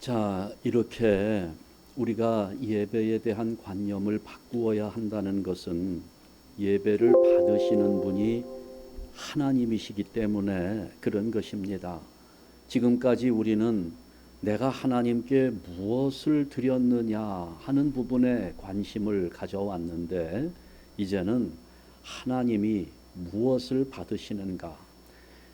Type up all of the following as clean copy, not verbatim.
자, 이렇게 우리가 예배에 대한 관념을 바꾸어야 한다는 것은 예배를 받으시는 분이 하나님이시기 때문에 그런 것입니다. 지금까지 우리는 내가 하나님께 무엇을 드렸느냐 하는 부분에 관심을 가져왔는데, 이제는 하나님이 무엇을 받으시는가,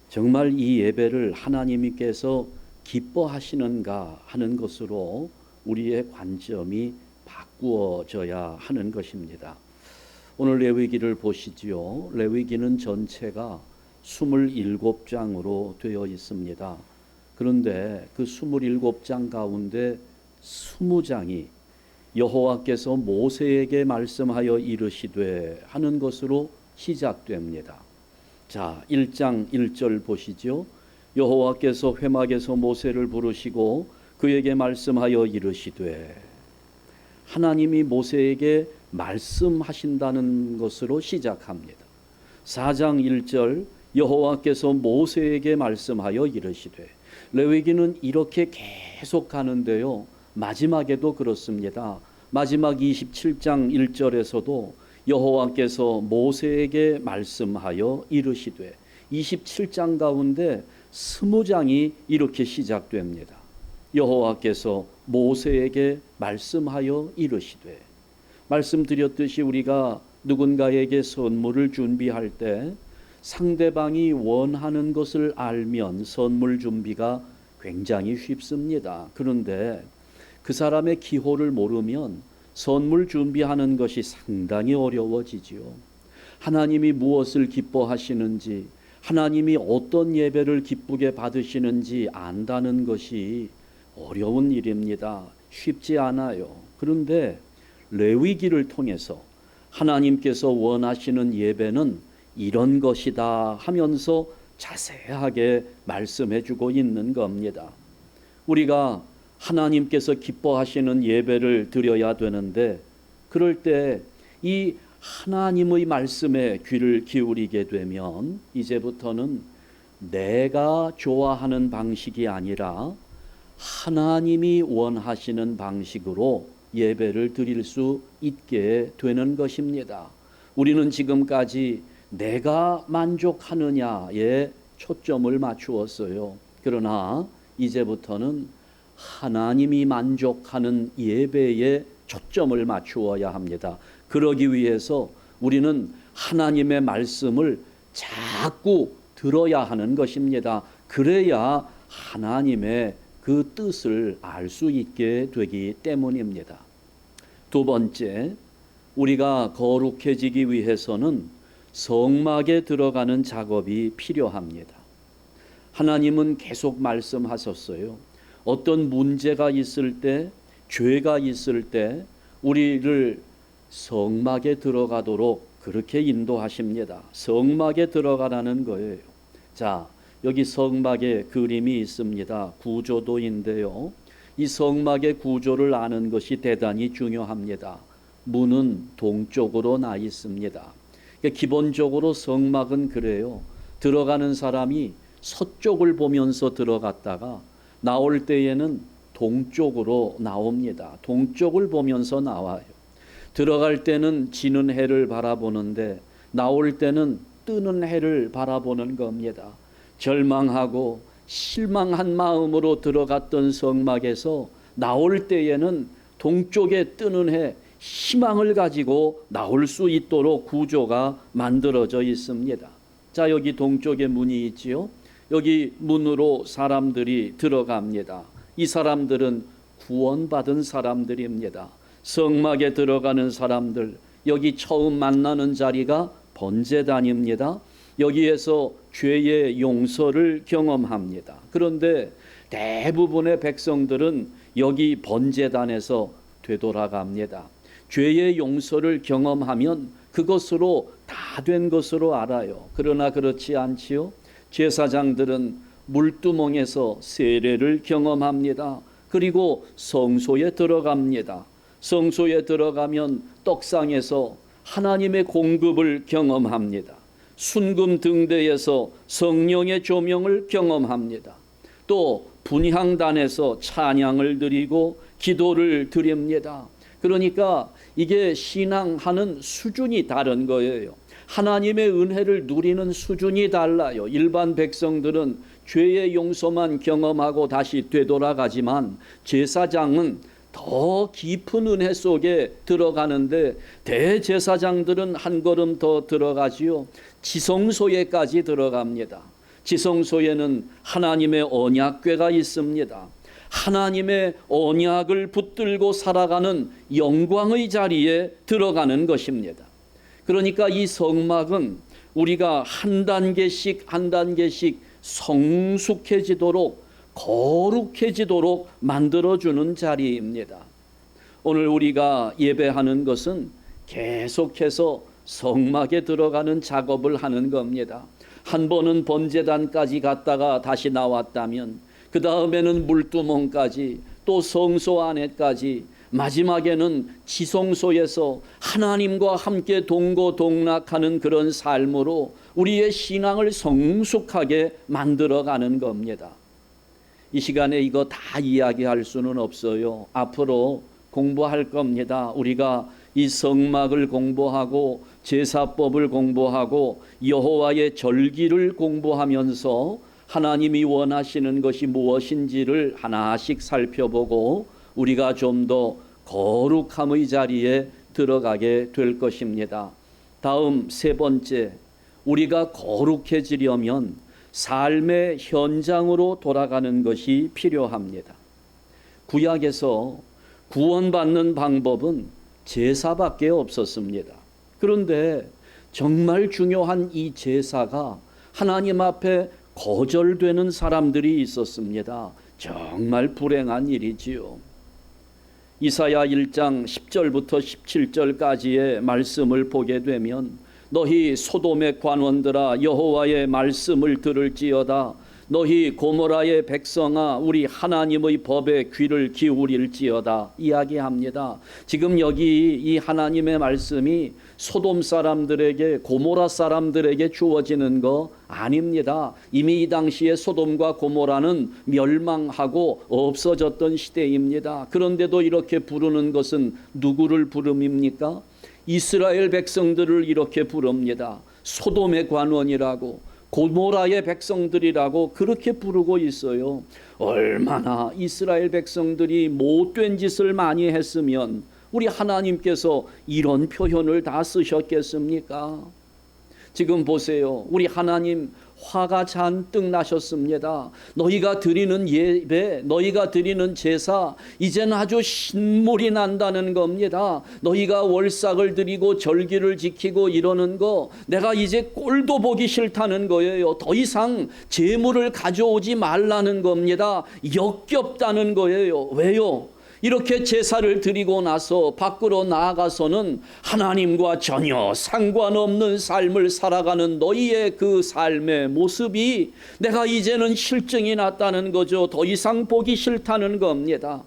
정말 이 예배를 하나님께서 기뻐하시는가 하는 것으로 우리의 관점이 바꾸어져야 하는 것입니다. 오늘 레위기를 보시지요. 레위기는 전체가 27장으로 되어 있습니다. 그런데 그 27장 가운데 20장이 여호와께서 모세에게 말씀하여 이르시되 하는 것으로 시작됩니다. 자, 1장 1절 보시죠. 여호와께서 회막에서 모세를 부르시고 그에게 말씀하여 이르시되, 하나님이 모세에게 말씀하신다는 것으로 시작합니다. 4장 1절 여호와께서 모세에게 말씀하여 이르시되, 레위기는 이렇게 계속 가는데요, 마지막에도 그렇습니다. 마지막 27장 1절에서도 여호와께서 모세에게 말씀하여 이르시되, 27장 가운데 20장이 이렇게 시작됩니다. 여호와께서 모세에게 말씀하여 이르시되, 말씀드렸듯이 우리가 누군가에게 선물을 준비할 때 상대방이 원하는 것을 알면 선물 준비가 굉장히 쉽습니다. 그런데 그 사람의 기호를 모르면 선물 준비하는 것이 상당히 어려워지지요. 하나님이 무엇을 기뻐하시는지, 하나님이 어떤 예배를 기쁘게 받으시는지 안다는 것이 어려운 일입니다. 쉽지 않아요. 그런데 레위기를 통해서 하나님께서 원하시는 예배는 이런 것이다 하면서 자세하게 말씀해 주고 있는 겁니다. 우리가 하나님께서 기뻐하시는 예배를 드려야 되는데, 그럴 때 이 하나님의 말씀에 귀를 기울이게 되면 이제부터는 내가 좋아하는 방식이 아니라 하나님이 원하시는 방식으로 예배를 드릴 수 있게 되는 것입니다. 우리는 지금까지 내가 만족하느냐에 초점을 맞추었어요. 그러나 이제부터는 하나님이 만족하는 예배에 초점을 맞추어야 합니다. 그러기 위해서 우리는 하나님의 말씀을 자꾸 들어야 하는 것입니다. 그래야 하나님의 그 뜻을 알 수 있게 되기 때문입니다. 두 번째, 우리가 거룩해지기 위해서는 성막에 들어가는 작업이 필요합니다. 하나님은 계속 말씀하셨어요. 어떤 문제가 있을 때, 죄가 있을 때 우리를 성막에 들어가도록 그렇게 인도하십니다. 성막에 들어가라는 거예요. 자, 여기 성막의 그림이 있습니다. 구조도인데요, 이 성막의 구조를 아는 것이 대단히 중요합니다. 문은 동쪽으로 나 있습니다. 기본적으로 성막은 그래요. 들어가는 사람이 서쪽을 보면서 들어갔다가 나올 때에는 동쪽으로 나옵니다. 동쪽을 보면서 나와요. 들어갈 때는 지는 해를 바라보는데 나올 때는 뜨는 해를 바라보는 겁니다. 절망하고 실망한 마음으로 들어갔던 성막에서 나올 때에는 동쪽에 뜨는 해, 희망을 가지고 나올 수 있도록 구조가 만들어져 있습니다. 자, 여기 동쪽에 문이 있지요. 여기 문으로 사람들이 들어갑니다. 이 사람들은 구원받은 사람들입니다. 성막에 들어가는 사람들, 여기 처음 만나는 자리가 번제단입니다. 여기에서 죄의 용서를 경험합니다. 그런데 대부분의 백성들은 여기 번제단에서 되돌아갑니다. 죄의 용서를 경험하면 그것으로 다 된 것으로 알아요. 그러나 그렇지 않지요. 제사장들은 물두멍에서 세례를 경험합니다. 그리고 성소에 들어갑니다. 성소에 들어가면 떡상에서 하나님의 공급을 경험합니다. 순금 등대에서 성령의 조명을 경험합니다. 또 분향단에서 찬양을 드리고 기도를 드립니다. 그러니까 이게 신앙하는 수준이 다른 거예요. 하나님의 은혜를 누리는 수준이 달라요. 일반 백성들은 죄의 용서만 경험하고 다시 되돌아가지만 제사장은 더 깊은 은혜 속에 들어가는데 대제사장들은 한 걸음 더 들어가지요. 지성소에까지 들어갑니다. 지성소에는 하나님의 언약궤가 있습니다. 하나님의 언약을 붙들고 살아가는 영광의 자리에 들어가는 것입니다. 그러니까 이 성막은 우리가 한 단계씩 한 단계씩 성숙해지도록 거룩해지도록 만들어주는 자리입니다. 오늘 우리가 예배하는 것은 계속해서 성막에 들어가는 작업을 하는 겁니다. 한 번은 번제단까지 갔다가 다시 나왔다면 그 다음에는 물두멍까지 또 성소 안에까지 마지막에는 지성소에서 하나님과 함께 동고동락하는 그런 삶으로 우리의 신앙을 성숙하게 만들어가는 겁니다. 이 시간에 이거 다 이야기할 수는 없어요. 앞으로 공부할 겁니다. 우리가 이 성막을 공부하고 제사법을 공부하고 여호와의 절기를 공부하면서 하나님이 원하시는 것이 무엇인지를 하나씩 살펴보고 우리가 좀 더 거룩함의 자리에 들어가게 될 것입니다. 다음 세 번째, 우리가 거룩해지려면 삶의 현장으로 돌아가는 것이 필요합니다. 구약에서 구원받는 방법은 제사밖에 없었습니다. 그런데 정말 중요한 이 제사가 하나님 앞에 거절되는 사람들이 있었습니다. 정말 불행한 일이지요. 이사야 1장 10절부터 17절까지의 말씀을 보게 되면 너희 소돔의 관원들아 여호와의 말씀을 들을지어다. 너희 고모라의 백성아 우리 하나님의 법에 귀를 기울일지어다 이야기합니다. 지금 여기 이 하나님의 말씀이 소돔 사람들에게 고모라 사람들에게 주어지는 거 아닙니다. 이미 이 당시에 소돔과 고모라는 멸망하고 없어졌던 시대입니다. 그런데도 이렇게 부르는 것은 누구를 부름입니까? 이스라엘 백성들을 이렇게 부릅니다. 소돔의 관원이라고 고모라의 백성들이라고 그렇게 부르고 있어요. 얼마나 이스라엘 백성들이 못된 짓을 많이 했으면 우리 하나님께서 이런 표현을 다 쓰셨겠습니까? 지금 보세요. 우리 하나님 화가 잔뜩 나셨습니다. 너희가 드리는 예배, 너희가 드리는 제사 이제는 아주 신물이 난다는 겁니다. 너희가 월삭을 드리고 절기를 지키고 이러는 거 내가 이제 꼴도 보기 싫다는 거예요. 더 이상 제물을 가져오지 말라는 겁니다. 역겹다는 거예요. 왜요? 이렇게 제사를 드리고 나서 밖으로 나아가서는 하나님과 전혀 상관없는 삶을 살아가는 너희의 그 삶의 모습이 내가 이제는 실증이 났다는 거죠. 더 이상 보기 싫다는 겁니다.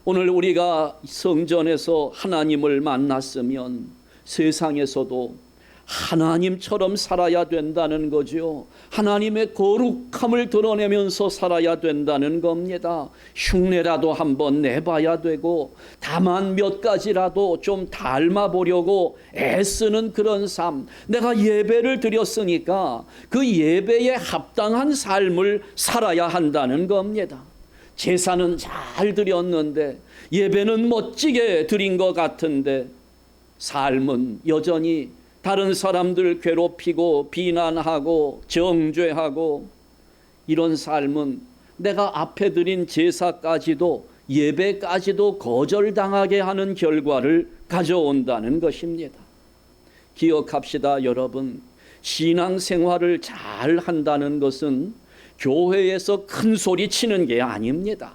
오늘 우리가 성전에서 하나님을 만났으면 세상에서도 하나님처럼 살아야 된다는 거죠. 하나님의 거룩함을 드러내면서 살아야 된다는 겁니다. 흉내라도 한번 내봐야 되고 다만 몇 가지라도 좀 닮아보려고 애쓰는 그런 삶. 내가 예배를 드렸으니까 그 예배에 합당한 삶을 살아야 한다는 겁니다. 제사는 잘 드렸는데 예배는 멋지게 드린 것 같은데 삶은 여전히 다른 사람들 괴롭히고 비난하고 정죄하고 이런 삶은 내가 앞에 드린 제사까지도 예배까지도 거절당하게 하는 결과를 가져온다는 것입니다. 기억합시다, 여러분. 신앙생활을 잘 한다는 것은 교회에서 큰 소리 치는 게 아닙니다.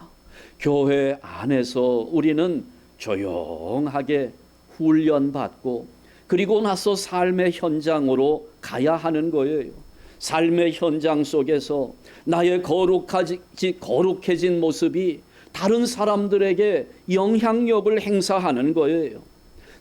교회 안에서 우리는 조용하게 훈련받고 그리고 나서 삶의 현장으로 가야 하는 거예요. 삶의 현장 속에서 나의 거룩해진 모습이 다른 사람들에게 영향력을 행사하는 거예요.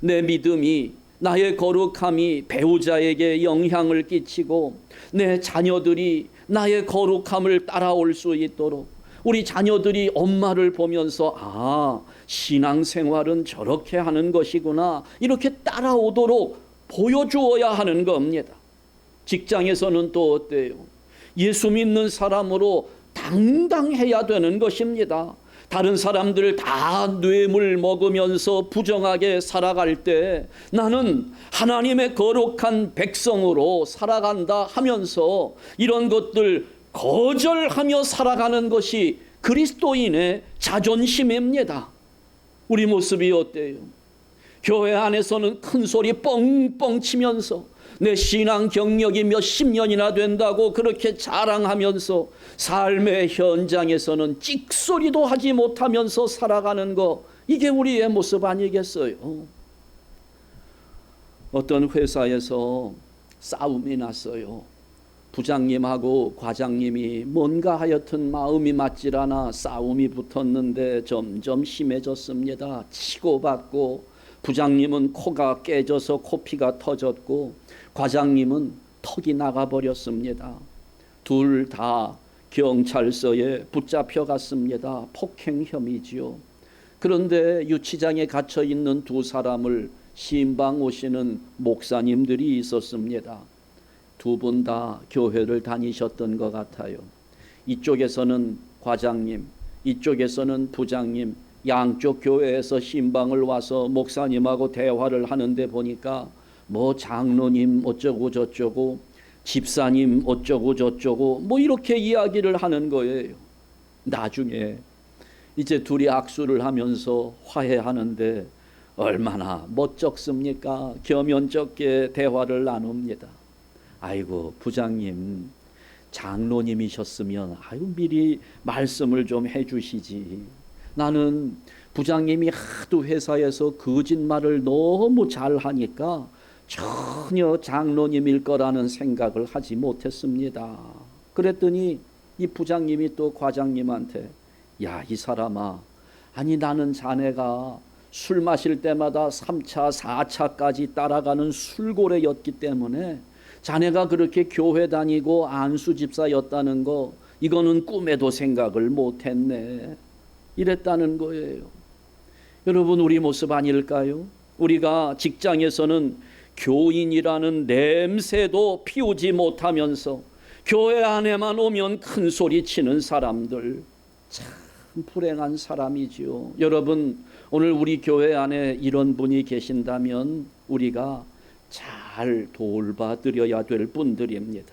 내 믿음이, 나의 거룩함이 배우자에게 영향을 끼치고 내 자녀들이 나의 거룩함을 따라올 수 있도록 우리 자녀들이 엄마를 보면서 신앙생활은 저렇게 하는 것이구나, 이렇게 따라오도록 보여주어야 하는 겁니다. 직장에서는 또 어때요? 예수 믿는 사람으로 당당해야 되는 것입니다. 다른 사람들 다 뇌물 먹으면서 부정하게 살아갈 때 나는 하나님의 거룩한 백성으로 살아간다 하면서 이런 것들 거절하며 살아가는 것이 그리스도인의 자존심입니다. 우리 모습이 어때요? 교회 안에서는 큰 소리 뻥뻥 치면서 내 신앙 경력이 몇십 년이나 된다고 그렇게 자랑하면서 삶의 현장에서는 찍소리도 하지 못하면서 살아가는 거, 이게 우리의 모습 아니겠어요? 어떤 회사에서 싸움이 났어요. 부장님하고 과장님이 뭔가 하여튼 마음이 맞질 않아 싸움이 붙었는데 점점 심해졌습니다. 치고받고 부장님은 코가 깨져서 코피가 터졌고 과장님은 턱이 나가버렸습니다. 둘 다 경찰서에 붙잡혀 갔습니다. 폭행 혐의지요. 그런데 유치장에 갇혀 있는 두 사람을 신방 오시는 목사님들이 있었습니다. 두 분 다 교회를 다니셨던 것 같아요. 이쪽에서는 과장님, 이쪽에서는 부장님, 양쪽 교회에서 신방을 와서 목사님하고 대화를 하는데 보니까 뭐 장로님 어쩌고 저쩌고, 집사님 어쩌고 저쩌고, 뭐 이렇게 이야기를 하는 거예요. 나중에 이제 둘이 악수를 하면서 화해하는데 얼마나 멋쩍습니까? 겸연쩍게 대화를 나눕니다. 아이고 부장님, 장로님이셨으면 미리 말씀을 좀 해주시지. 나는 부장님이 하도 회사에서 거짓말을 너무 잘하니까 전혀 장로님일 거라는 생각을 하지 못했습니다. 그랬더니 이 부장님이 또 과장님한테, 야, 이 사람아, 아니 나는 자네가 술 마실 때마다 3차 4차까지 따라가는 술고래였기 때문에 자네가 그렇게 교회 다니고 안수 집사였다는 거, 이거는 꿈에도 생각을 못했네, 이랬다는 거예요. 여러분, 우리 모습 아닐까요? 우리가 직장에서는 교인이라는 냄새도 피우지 못하면서 교회 안에만 오면 큰 소리 치는 사람들, 참 불행한 사람이지요. 여러분, 오늘 우리 교회 안에 이런 분이 계신다면 우리가 잘 돌봐드려야 될 분들입니다.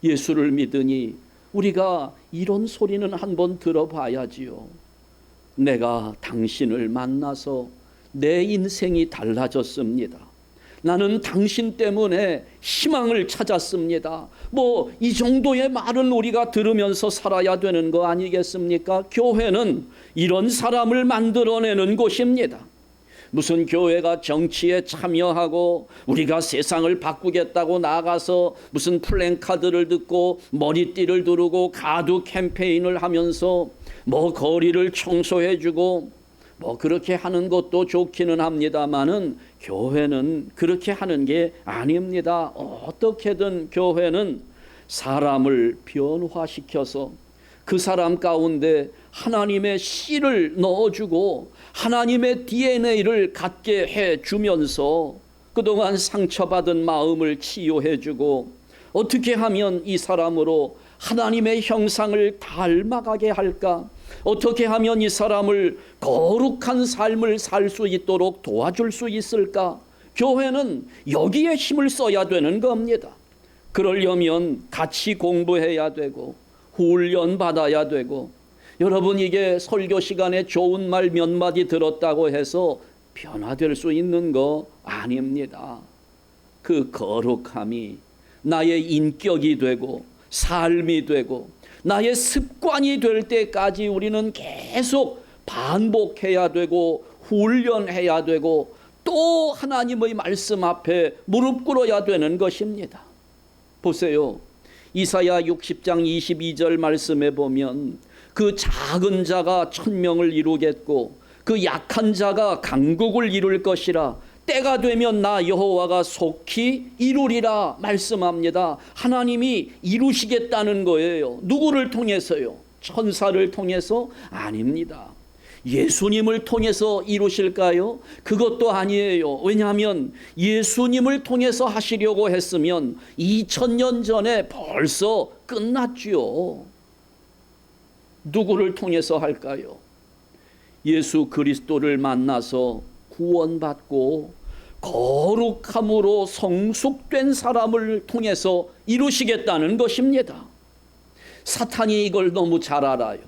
예수를 믿으니 우리가 이런 소리는 한번 들어봐야지요. 내가 당신을 만나서 내 인생이 달라졌습니다. 나는 당신 때문에 희망을 찾았습니다. 뭐 이 정도의 말은 우리가 들으면서 살아야 되는 거 아니겠습니까? 교회는 이런 사람을 만들어내는 곳입니다. 무슨 교회가 정치에 참여하고 우리가 세상을 바꾸겠다고 나가서 무슨 플랜카드를 듣고 머리띠를 두르고 가두 캠페인을 하면서 뭐 거리를 청소해주고 뭐 그렇게 하는 것도 좋기는 합니다만은 교회는 그렇게 하는 게 아닙니다. 어떻게든 교회는 사람을 변화시켜서 그 사람 가운데 하나님의 씨를 넣어주고 하나님의 DNA를 갖게 해주면서 그동안 상처받은 마음을 치유해주고 어떻게 하면 이 사람으로 하나님의 형상을 닮아가게 할까? 어떻게 하면 이 사람을 거룩한 삶을 살 수 있도록 도와줄 수 있을까? 교회는 여기에 힘을 써야 되는 겁니다. 그러려면 같이 공부해야 되고 훈련 받아야 되고, 여러분, 이게 설교 시간에 좋은 말 몇 마디 들었다고 해서 변화될 수 있는 거 아닙니다. 그 거룩함이 나의 인격이 되고 삶이 되고 나의 습관이 될 때까지 우리는 계속 반복해야 되고 훈련해야 되고 또 하나님의 말씀 앞에 무릎 꿇어야 되는 것입니다. 보세요. 이사야 60장 22절 말씀에 보면 그 작은 자가 천명을 이루겠고 그 약한 자가 강국을 이룰 것이라, 때가 되면 나 여호와가 속히 이루리라 말씀합니다. 하나님이 이루시겠다는 거예요. 누구를 통해서요? 천사를 통해서? 아닙니다. 예수님을 통해서 이루실까요? 그것도 아니에요. 왜냐하면 예수님을 통해서 하시려고 했으면 2000년 전에 벌써 끝났지요. 누구를 통해서 할까요? 예수 그리스도를 만나서 구원받고 거룩함으로 성숙된 사람을 통해서 이루시겠다는 것입니다. 사탄이 이걸 너무 잘 알아요.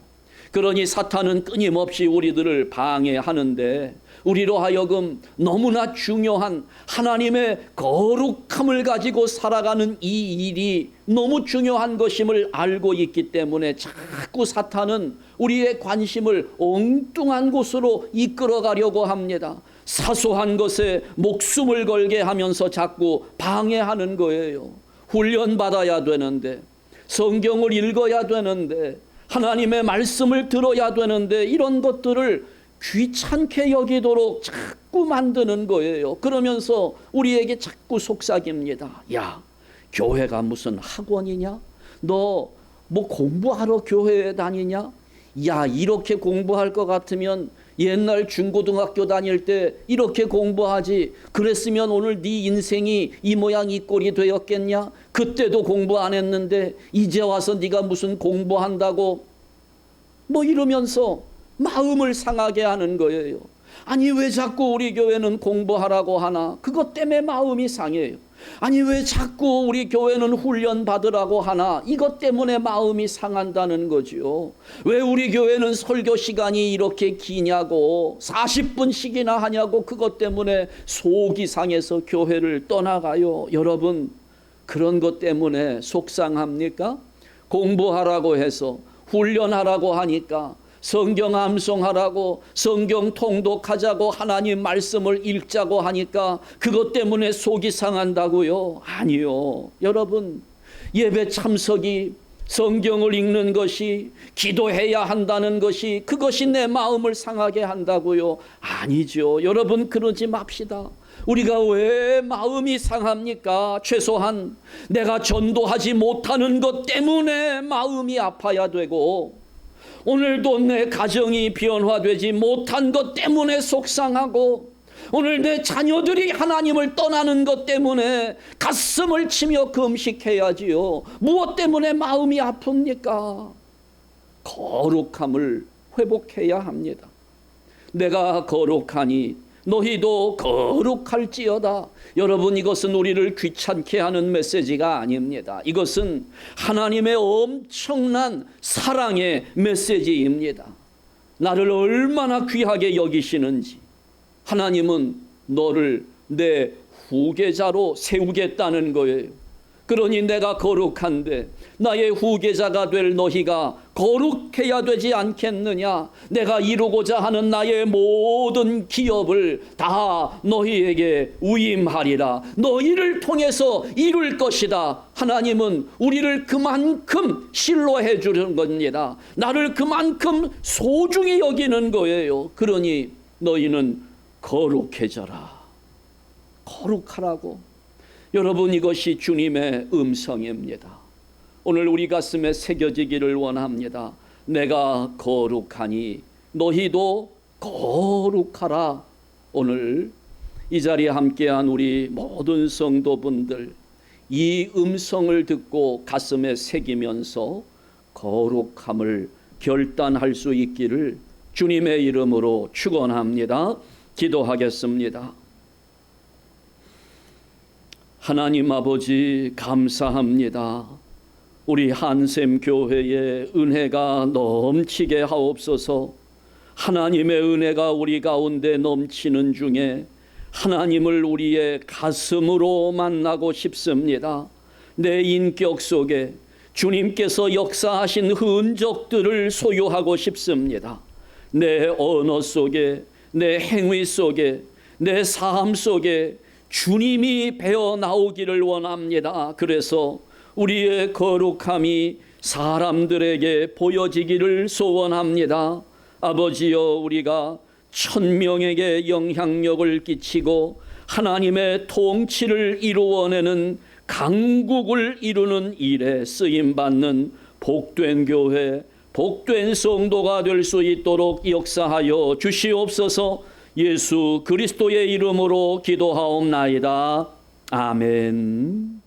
그러니 사탄은 끊임없이 우리들을 방해하는데 우리로 하여금 너무나 중요한 하나님의 거룩함을 가지고 살아가는 이 일이 너무 중요한 것임을 알고 있기 때문에 자꾸 사탄은 우리의 관심을 엉뚱한 곳으로 이끌어가려고 합니다. 사소한 것에 목숨을 걸게 하면서 자꾸 방해하는 거예요. 훈련받아야 되는데, 성경을 읽어야 되는데, 하나님의 말씀을 들어야 되는데 이런 것들을 귀찮게 여기도록 자꾸 만드는 거예요. 그러면서 우리에게 자꾸 속삭입니다. 야, 교회가 무슨 학원이냐? 너 뭐 공부하러 교회에 다니냐? 야, 이렇게 공부할 것 같으면 옛날 중고등학교 다닐 때 이렇게 공부하지. 그랬으면 오늘 네 인생이 이 모양 이 꼴이 되었겠냐? 그때도 공부 안 했는데 이제 와서 네가 무슨 공부한다고 뭐 이러면서 마음을 상하게 하는 거예요. 아니 왜 자꾸 우리 교회는 공부하라고 하나? 그것 때문에 마음이 상해요. 아니 왜 자꾸 우리 교회는 훈련 받으라고 하나? 이것 때문에 마음이 상한다는 거지요. 왜 우리 교회는 설교 시간이 이렇게 기냐고, 40분씩이나 하냐고, 그것 때문에 속이 상해서 교회를 떠나가요. 여러분, 그런 것 때문에 속상합니까? 공부하라고 해서, 훈련하라고 하니까, 성경 암송하라고, 성경 통독하자고, 하나님 말씀을 읽자고 하니까 그것 때문에 속이 상한다고요? 아니요. 여러분, 예배 참석이, 성경을 읽는 것이, 기도해야 한다는 것이, 그것이 내 마음을 상하게 한다고요? 아니죠. 여러분, 그러지 맙시다. 우리가 왜 마음이 상합니까? 최소한 내가 전도하지 못하는 것 때문에 마음이 아파야 되고, 오늘도 내 가정이 변화되지 못한 것 때문에 속상하고, 오늘 내 자녀들이 하나님을 떠나는 것 때문에 가슴을 치며 금식해야지요. 무엇 때문에 마음이 아픕니까? 거룩함을 회복해야 합니다. 내가 거룩하니 너희도 거룩할지어다. 여러분, 이것은 우리를 귀찮게 하는 메시지가 아닙니다. 이것은 하나님의 엄청난 사랑의 메시지입니다. 나를 얼마나 귀하게 여기시는지, 하나님은 너를 내 후계자로 세우겠다는 거예요. 그러니 내가 거룩한데 나의 후계자가 될 너희가 거룩해야 되지 않겠느냐? 내가 이루고자 하는 나의 모든 기업을 다 너희에게 위임하리라. 너희를 통해서 이룰 것이다. 하나님은 우리를 그만큼 신뢰해 주는 겁니다. 나를 그만큼 소중히 여기는 거예요. 그러니 너희는 거룩해져라. 거룩하라고. 여러분, 이것이 주님의 음성입니다. 오늘 우리 가슴에 새겨지기를 원합니다. 내가 거룩하니 너희도 거룩하라. 오늘 이 자리에 함께한 우리 모든 성도분들, 이 음성을 듣고 가슴에 새기면서 거룩함을 결단할 수 있기를 주님의 이름으로 축원합니다. 기도하겠습니다. 하나님 아버지, 감사합니다. 우리 한샘 교회의 은혜가 넘치게 하옵소서. 하나님의 은혜가 우리 가운데 넘치는 중에 하나님을 우리의 가슴으로 만나고 싶습니다. 내 인격 속에 주님께서 역사하신 흔적들을 소유하고 싶습니다. 내 언어 속에, 내 행위 속에, 내 삶 속에 주님이 배어 나오기를 원합니다. 그래서 우리의 거룩함이 사람들에게 보여지기를 소원합니다. 아버지여, 우리가 1000명에게 영향력을 끼치고 하나님의 통치를 이루어내는 강국을 이루는 일에 쓰임받는 복된 교회, 복된 성도가 될 수 있도록 역사하여 주시옵소서. 예수 그리스도의 이름으로 기도하옵나이다. 아멘.